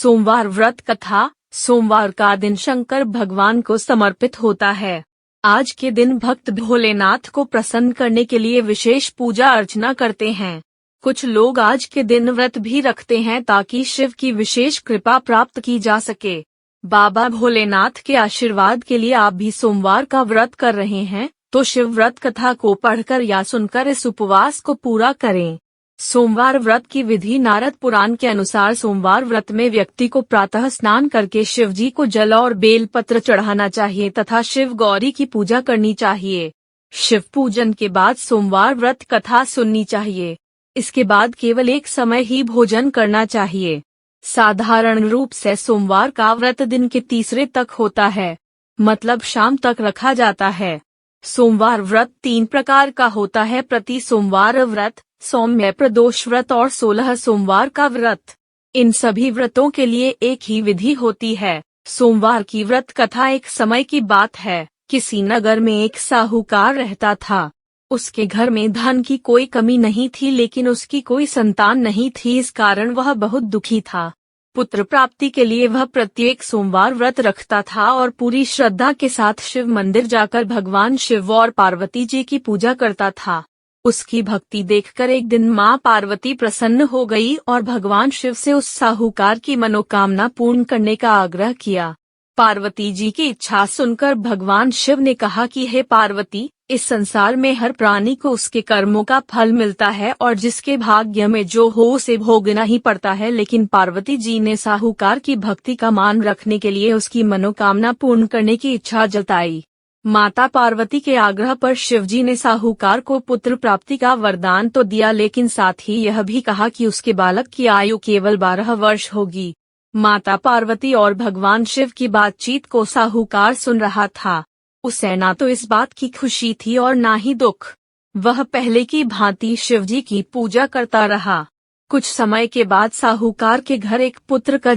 सोमवार व्रत कथा। सोमवार का दिन शंकर भगवान को समर्पित होता है। आज के दिन भक्त भोलेनाथ को प्रसन्न करने के लिए विशेष पूजा अर्चना करते हैं। कुछ लोग आज के दिन व्रत भी रखते हैं ताकि शिव की विशेष कृपा प्राप्त की जा सके। बाबा भोलेनाथ के आशीर्वाद के लिए आप भी सोमवार का व्रत कर रहे हैं तो शिव व्रत कथा को पढ़कर या सुनकर इस उपवास को पूरा करें। सोमवार व्रत की विधि। नारद पुराण के अनुसार सोमवार व्रत में व्यक्ति को प्रातः स्नान करके शिव जी को जल और बेल पत्र चढ़ाना चाहिए तथा शिव गौरी की पूजा करनी चाहिए। शिव पूजन के बाद सोमवार व्रत कथा सुननी चाहिए। इसके बाद केवल एक समय ही भोजन करना चाहिए। साधारण रूप से सोमवार का व्रत दिन के तीसरे तक होता है, मतलब शाम तक रखा जाता है। सोमवार व्रत 3 प्रकार का होता है: प्रति सोमवार व्रत, सौम्य प्रदोष व्रत और 16 सोमवार का व्रत। इन सभी व्रतों के लिए एक ही विधि होती है। सोमवार की व्रत कथा। एक समय की बात है, किसी नगर में एक साहूकार रहता था। उसके घर में धन की कोई कमी नहीं थी, लेकिन उसकी कोई संतान नहीं थी। इस कारण वह बहुत दुखी था। पुत्र प्राप्ति के लिए वह प्रत्येक सोमवार व्रत रखता था और पूरी श्रद्धा के साथ शिव मंदिर जाकर भगवान शिव और पार्वती जी की पूजा करता था। उसकी भक्ति देखकर एक दिन मां पार्वती प्रसन्न हो गई और भगवान शिव से उस साहूकार की मनोकामना पूर्ण करने का आग्रह किया। पार्वती जी की इच्छा सुनकर भगवान शिव ने कहा कि हे पार्वती, इस संसार में हर प्राणी को उसके कर्मों का फल मिलता है और जिसके भाग्य में जो हो उसे भोगना ही पड़ता है। लेकिन पार्वती जी ने साहूकार की भक्ति का मान रखने के लिए उसकी मनोकामना पूर्ण करने की इच्छा जताई। माता पार्वती के आग्रह पर शिवजी ने साहूकार को पुत्र प्राप्ति का वरदान तो दिया, लेकिन साथ ही यह भी कहा कि उसके बालक की आयु केवल 12 वर्ष होगी। माता पार्वती और भगवान शिव की बातचीत को साहूकार सुन रहा था। उसे ना तो इस बात की खुशी थी और ना ही दुख। वह पहले की भांति शिवजी की पूजा करता रहा। कुछ समय के बाद साहूकार के घर एक पुत्र का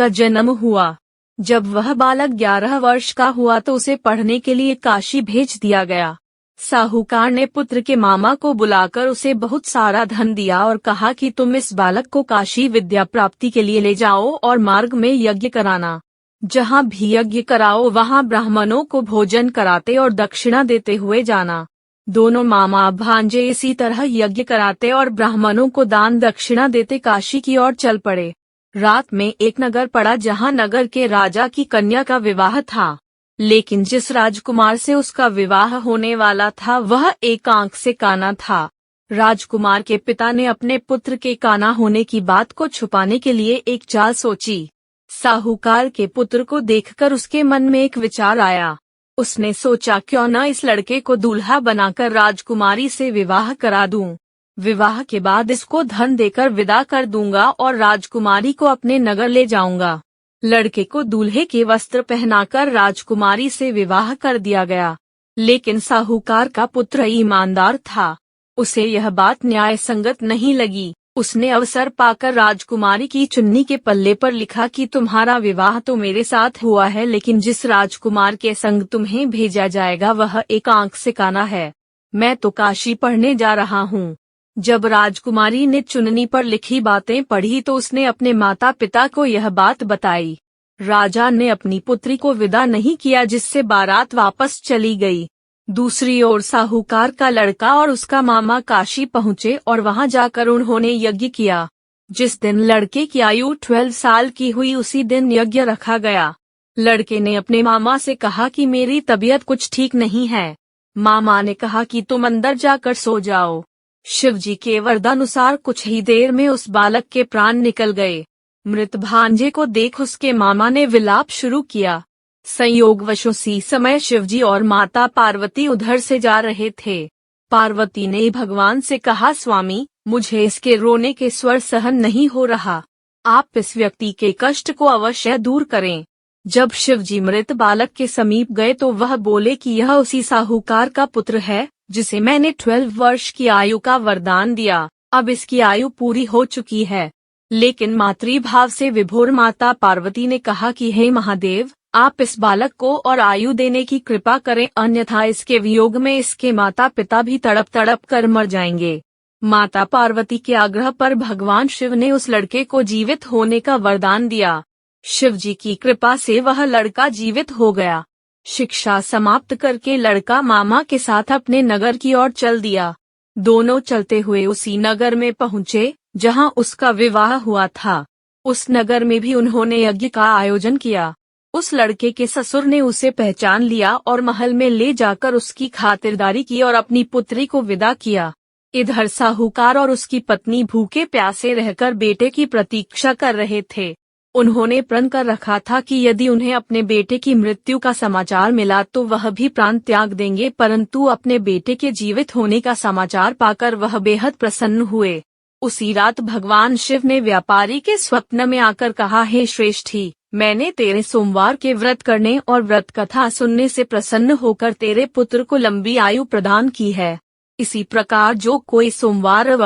जन्म हुआ। जब वह बालक 11 वर्ष का हुआ तो उसे पढ़ने के लिए काशी भेज दिया गया। साहूकार ने पुत्र के मामा को बुलाकर उसे बहुत सारा धन दिया और कहा कि तुम इस बालक को काशी विद्या प्राप्ति के लिए ले जाओ और मार्ग में यज्ञ कराना। जहाँ भी यज्ञ कराओ वहाँ ब्राह्मणों को भोजन कराते और दक्षिणा देते हुए जाना। दोनों मामा भांजे इसी तरह यज्ञ कराते और ब्राह्मणों को दान दक्षिणा देते काशी की ओर चल पड़े। रात में एक नगर पड़ा जहाँ नगर के राजा की कन्या का विवाह था, लेकिन जिस राजकुमार से उसका विवाह होने वाला था वह एक आंख से काना था। राजकुमार के पिता ने अपने पुत्र के काना होने की बात को छुपाने के लिए एक चाल सोची। साहूकार के पुत्र को देखकर उसके मन में एक विचार आया। उसने सोचा, क्यों न इस लड़के को दूल्हा बनाकर राजकुमारी से विवाह करा दूं। विवाह के बाद इसको धन देकर विदा कर दूंगा और राजकुमारी को अपने नगर ले जाऊंगा। लड़के को दूल्हे के वस्त्र पहनाकर राजकुमारी से विवाह कर दिया गया। लेकिन साहूकार का पुत्र ईमानदार था। उसे यह बात न्याय संगत नहीं लगी। उसने अवसर पाकर राजकुमारी की चुन्नी के पल्ले पर लिखा कि तुम्हारा विवाह तो मेरे साथ हुआ है, लेकिन जिस राजकुमार के संग तुम्हें भेजा जाएगा वह एक आंख से काना है। मैं तो काशी पढ़ने जा रहा हूँ। जब राजकुमारी ने चुन्नी पर लिखी बातें पढ़ी तो उसने अपने माता पिता को यह बात बताई। राजा ने अपनी पुत्री को विदा नहीं किया, जिससे बारात वापस चली गई। दूसरी ओर साहूकार का लड़का और उसका मामा काशी पहुँचे और वहां जाकर उन्होंने यज्ञ किया। जिस दिन लड़के की आयु 12 साल की हुई उसी दिन यज्ञ रखा गया। लड़के ने अपने मामा से कहा कि मेरी तबीयत कुछ ठीक नहीं है। मामा ने कहा कि तुम अंदर जाकर सो जाओ। शिवजी के वरदानुसार कुछ ही देर में उस बालक के प्राण निकल गए। मृत भांजे को देख उसके मामा ने विलाप शुरू किया। संयोगवश उसी समय शिवजी और माता पार्वती उधर से जा रहे थे। पार्वती ने भगवान से कहा, स्वामी, मुझे इसके रोने के स्वर सहन नहीं हो रहा। आप इस व्यक्ति के कष्ट को अवश्य दूर करें। जब शिवजी मृत बालक के समीप गए तो वह बोले कि यह उसी साहूकार का पुत्र है जिसे मैंने 12 वर्ष की आयु का वरदान दिया। अब इसकी आयु पूरी हो चुकी है। लेकिन मातृभाव से विभोर माता पार्वती ने कहा कि हे महादेव, आप इस बालक को और आयु देने की कृपा करें, अन्यथा इसके वियोग में इसके माता पिता भी तड़प तड़प कर मर जाएंगे। माता पार्वती के आग्रह पर भगवान शिव ने उस लड़के को जीवित होने का वरदान दिया। शिव जी की कृपा से वह लड़का जीवित हो गया। शिक्षा समाप्त करके लड़का मामा के साथ अपने नगर की ओर चल दिया। दोनों चलते हुए उसी नगर में पहुँचे जहां उसका विवाह हुआ था। उस नगर में भी उन्होंने यज्ञ का आयोजन किया। उस लड़के के ससुर ने उसे पहचान लिया और महल में ले जाकर उसकी खातिरदारी की और अपनी पुत्री को विदा किया। इधर साहूकार और उसकी पत्नी भूखे प्यासे रहकर बेटे की प्रतीक्षा कर रहे थे। उन्होंने प्रण कर रखा था कि यदि उन्हें अपने बेटे की मृत्यु का समाचार मिला तो वह भी प्राण त्याग देंगे, परंतु अपने बेटे के जीवित होने का समाचार पाकर वह बेहद प्रसन्न हुए। उसी रात भगवान शिव ने व्यापारी के स्वप्न में आकर कहा, हे श्रेष्ठी, मैंने तेरे सोमवार के व्रत करने और व्रत कथा सुनने से प्रसन्न होकर तेरे पुत्र को लंबी आयु प्रदान की है। इसी प्रकार जो कोई सोमवार व